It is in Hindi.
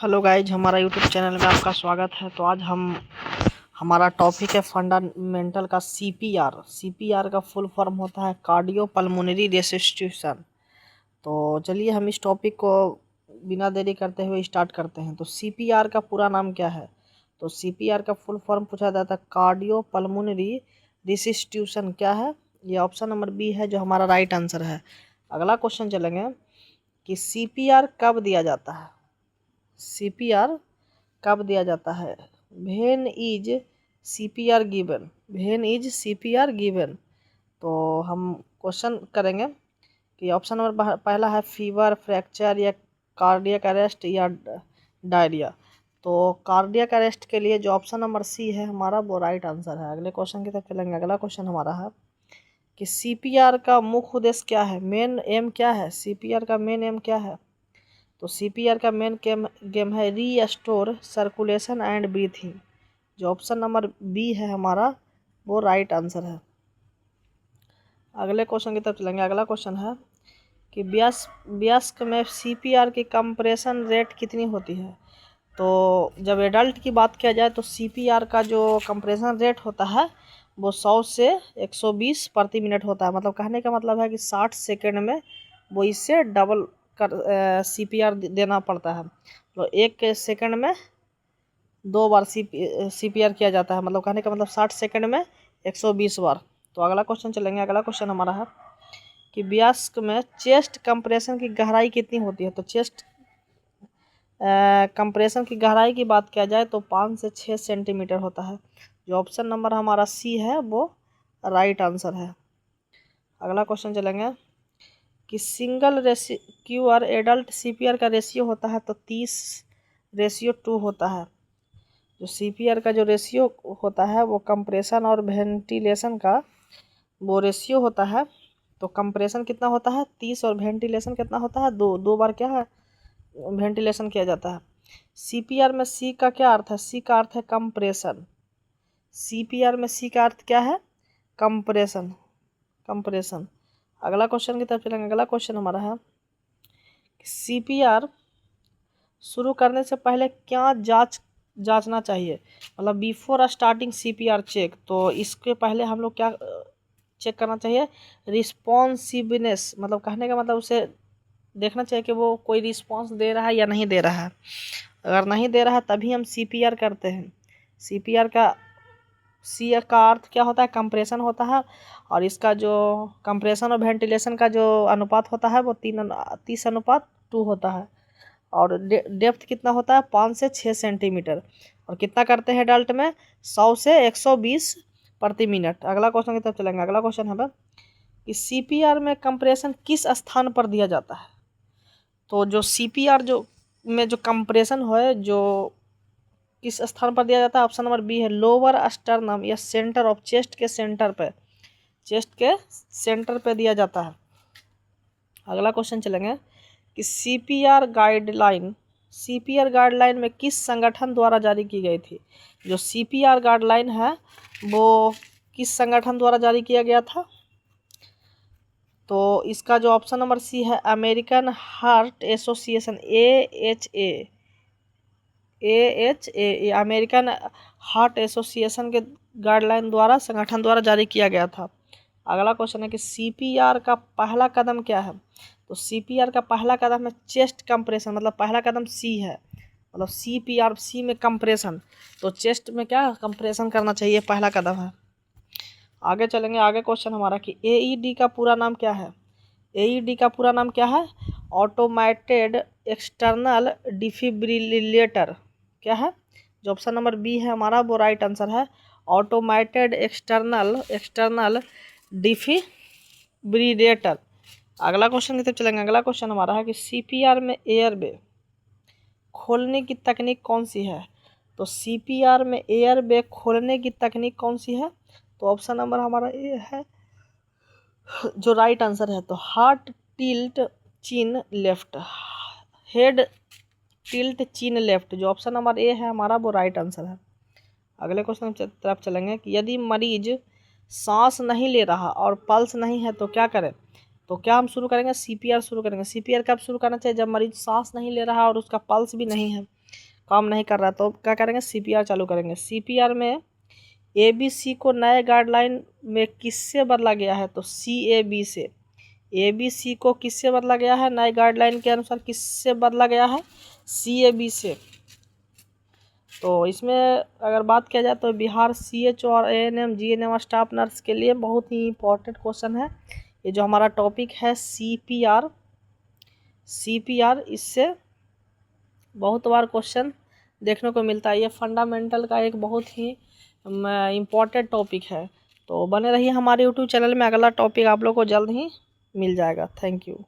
हेलो गाइज, हमारा यूट्यूब चैनल में आपका स्वागत है। तो आज हमारा टॉपिक है फंडामेंटल का सीपीआर। सीपीआर का फुल फॉर्म होता है कार्डियो पल्मोनरी रेसिस्टेशन। तो चलिए हम इस टॉपिक को बिना देरी करते हुए स्टार्ट करते हैं। तो सीपीआर का पूरा नाम क्या है? तो सीपीआर का फुल फॉर्म पूछा जाता है कार्डियो पल्मोनरी रेसिस्टेशन। क्या है? ये ऑप्शन नंबर बी है जो हमारा राइट आंसर है। अगला क्वेश्चन चलेंगे कि सीपीआर कब दिया जाता है। सीपीआर कब दिया जाता है? When is CPR given. When is CPR given. तो हम क्वेश्चन करेंगे कि ऑप्शन नंबर पहला है फीवर, फ्रैक्चर या कार्डियक अरेस्ट या डायरिया। तो कार्डियक अरेस्ट के लिए जो ऑप्शन नंबर सी है हमारा वो राइट आंसर है। अगले क्वेश्चन की तरफ चलेंगे। अगला क्वेश्चन हमारा है कि सीपीआर का मुख्य उद्देश्य क्या है? मेन एम क्या है? सीपीआर का मेन एम क्या है? तो सीपीआर का मेन गेम है रीस्टोर सर्कुलेशन एंड ब्रीथिंग। जो ऑप्शन नंबर बी है हमारा वो राइट आंसर है। अगले क्वेश्चन की तरफ चलेंगे। अगला क्वेश्चन है कि वयस्क में सीपीआर की कंप्रेशन रेट कितनी होती है? तो जब एडल्ट की बात किया जाए तो सीपीआर का जो कंप्रेशन रेट होता है वो 100 से 120 प्रति मिनट होता है। मतलब कहने का मतलब है कि 60 सेकेंड में वो इससे डबल कर सीपीआर देना पड़ता है। तो 1 सेकेंड में 2 बार सीपीआर किया जाता है। मतलब कहने का मतलब 60 सेकेंड में 120 बार। तो अगला क्वेश्चन चलेंगे। अगला क्वेश्चन हमारा है कि वयस्क में चेस्ट कंप्रेशन की गहराई कितनी होती है? तो चेस्ट कंप्रेशन की गहराई की बात किया जाए तो 5 से 6 सेंटीमीटर होता है। जो ऑप्शन नंबर हमारा सी है वो राइट आंसर है। अगला क्वेश्चन चलेंगे कि सिंगल रेस्क्यूअर एडल्ट सीपीआर का रेशियो होता है तो 30:2 होता है। जो सीपीआर का जो रेशियो होता है वो कंप्रेशन और वेंटिलेशन का वो रेशियो होता है। तो कंप्रेशन कितना होता है 30 और वेंटिलेशन कितना होता है 2 बार क्या है वेंटिलेशन किया जाता है। सीपीआर में सी का क्या अर्थ है? सी का अर्थ है कंप्रेशन। सीपीआर में सी का अर्थ क्या है? कंप्रेशन। कंप्रेशन। अगला क्वेश्चन की तरफ चलेंगे। अगला क्वेश्चन हमारा है सीपीआर शुरू करने से पहले क्या जांचना चाहिए? मतलब बिफोर स्टार्टिंग सीपीआर चेक। तो इसके पहले हम लोग क्या चेक करना चाहिए? रिस्पॉन्सिवनेस। मतलब कहने का मतलब उसे देखना चाहिए कि वो कोई रिस्पॉन्स दे रहा है या नहीं दे रहा है। अगर नहीं दे रहा है तभी हम सीपीआर करते हैं। सीपीआर का सी का अर्थ क्या होता है? कंप्रेशन होता है। और इसका जो कंप्रेशन और वेंटिलेशन का जो अनुपात होता है वो 30:2 होता है। और डेप्थ कितना होता है? 5 से 6 सेंटीमीटर। और कितना करते हैं एडल्ट में? 100 से 120 प्रति मिनट। अगला क्वेश्चन की तरफ चलेंगे। अगला क्वेश्चन है कि सीपीआर में कंप्रेशन किस स्थान पर दिया जाता है? तो जो सीपीआर जो कंप्रेशन है जो किस स्थान पर दिया जाता है? ऑप्शन नंबर बी है लोअर स्टर्नम या सेंटर ऑफ चेस्ट के सेंटर पे। चेस्ट के सेंटर पे दिया जाता है। अगला क्वेश्चन चलेंगे कि सीपीआर गाइडलाइन में किस संगठन द्वारा जारी की गई थी? जो सीपीआर गाइडलाइन है वो किस संगठन द्वारा जारी किया गया था? तो इसका जो ऑप्शन नंबर सी है American heart association AHA American heart association के गाइडलाइन द्वारा संगठन द्वारा जारी किया गया था। अगला क्वेश्चन है कि सीपीआर का पहला कदम क्या है? तो सीपीआर का पहला कदम है चेस्ट कंप्रेशन। मतलब पहला कदम सी है। मतलब सीपीआर सी में कंप्रेशन। तो चेस्ट में क्या कंप्रेशन करना चाहिए, पहला कदम है। आगे चलेंगे। आगे क्वेश्चन हमारा कि AED का पूरा नाम क्या है? AED का पूरा नाम क्या है? Automated external defibrillator. क्या है? जो ऑप्शन नंबर बी है हमारा वो राइट आंसर है। Automated external defibrillator. अगला क्वेश्चन की तरफ चलेंगे। अगला क्वेश्चन हमारा है कि सीपीआर में एयरवे खोलने की तकनीक कौन सी है? तो सीपीआर में एयरवे खोलने की तकनीक कौन सी है? तो ऑप्शन नंबर हमारा ए है जो राइट आंसर है। तो हार्ट टिल्ट चिन लेफ्ट, हेड टिल्ट चिन लेफ्ट। जो ऑप्शन नंबर ए है हमारा वो राइट आंसर है। अगले क्वेश्चन की तरफ चलेंगे कि यदि मरीज सांस नहीं ले रहा और पल्स नहीं है तो क्या करें? तो क्या हम शुरू करेंगे? सीपीआर शुरू करेंगे। सीपीआर कब शुरू करना चाहिए? जब मरीज सांस नहीं ले रहा और उसका पल्स भी नहीं है। काम नहीं कर रहा है तो क्या करेंगे, CPR चालू करेंगे। CPR में ABC को नए गाइडलाइन में किससे बदला गया है, तो CAB से। ABC को किससे बदला गया है, नए गाइडलाइन के अनुसार किससे बदला गया है, CAB से। तो इसमें अगर बात किया जाए तो बिहार CH और ANM GNM स्टाफ नर्स के लिए बहुत ही इम्पोर्टेंट क्वेश्चन है ये जो हमारा टॉपिक है CPR। इससे बहुत बार क्वेश्चन देखने को मिलता है। ये फंडामेंटल का एक बहुत ही इम्पोर्टेंट टॉपिक है। तो बने रहिए हमारे यूट्यूब चैनल में, अगला टॉपिक आप लोग को जल्द ही मिल जाएगा। Thank you.